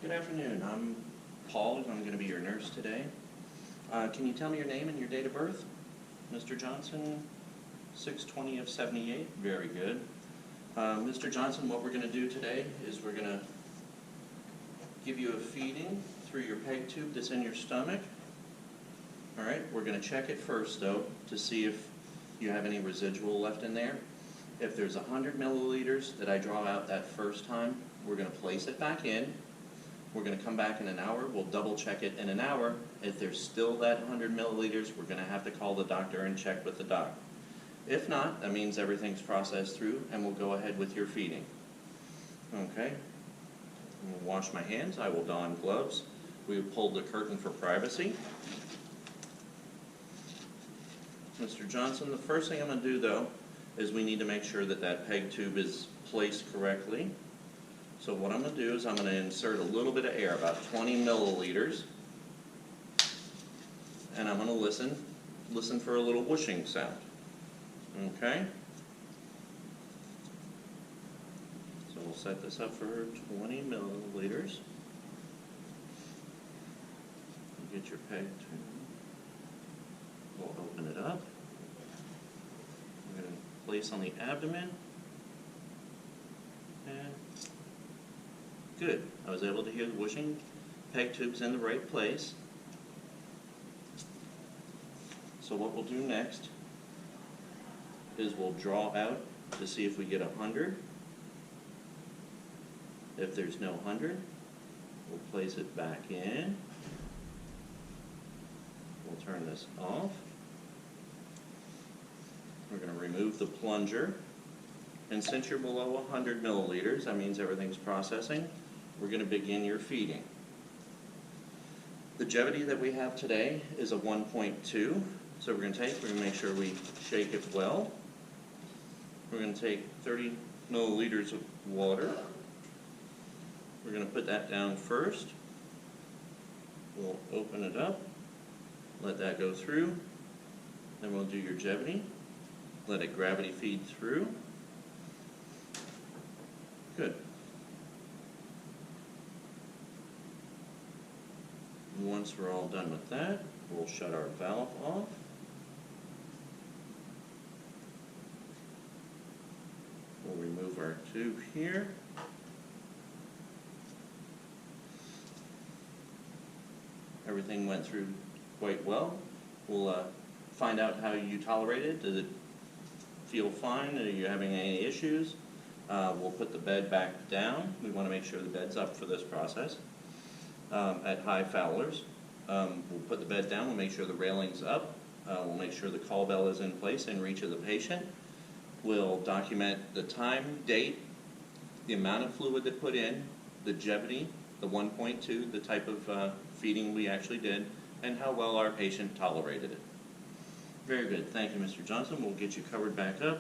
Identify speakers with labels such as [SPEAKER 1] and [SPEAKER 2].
[SPEAKER 1] Good afternoon. I'm Paul. I'm going to be your nurse today. Can you tell me your name and your date of birth? Mr. Johnson, 6/20 of 78. Very good. Mr. Johnson, what we're going to do today is we're going to give you a feeding through your peg tube that's in your stomach. All right, we're going to check it first, though, to see if you have any residual left in there. If there's 100 milliliters that I draw out that first time, we're going to place it back in. We're going to come back in an hour. We'll double check it in an hour. If there's still that 100 milliliters, we're going to have to call the doctor and check with the doc. If not, that means everything's processed through and we'll go ahead with your feeding. Okay? I'm going to wash my hands. I will don gloves. We have pulled the curtain for privacy. Mr. Johnson, the first thing I'm going to do, though, is we need to make sure that that peg tube is placed correctly. So what I'm going to do is I'm going to insert a little bit of air, about 20 milliliters, and I'm going to listen for a little whooshing sound. Okay? So we'll set this up for 20 milliliters. You get your peg tube. We'll open it up. We're going to place on the abdomen. And good. I was able to hear the whooshing. Peg tube's in the right place. So what we'll do next is we'll draw out to see if we get 100. If there's no 100, we'll place it back in. We'll turn this off. We're going to remove the plunger. And since you're below 100 milliliters, that means everything's processing. We're going to begin your feeding. The Jevity that we have today is a 1.2. So we're going to make sure we shake it well. We're going to take 30 milliliters of water. We're going to put that down first. We'll open it up. Let that go through. Then we'll do your Jevity. Let it gravity feed through. Good. Once we're all done with that, we'll shut our valve off. We'll remove our tube here. Everything went through quite well. We'll find out how you tolerate it. Does it feel fine? Are you having any issues? We'll put the bed back down. We want to make sure the bed's up for this process. At high Fowlers, we'll put the bed down. We'll make sure the railing's up. We'll make sure the call bell is in place in reach of the patient. We'll document the time, date, the amount of fluid that put in, the Jevity, the 1.2, the type of feeding we actually did, and how well our patient tolerated it. Very good. Thank you, Mr. Johnson. We'll get you covered back up.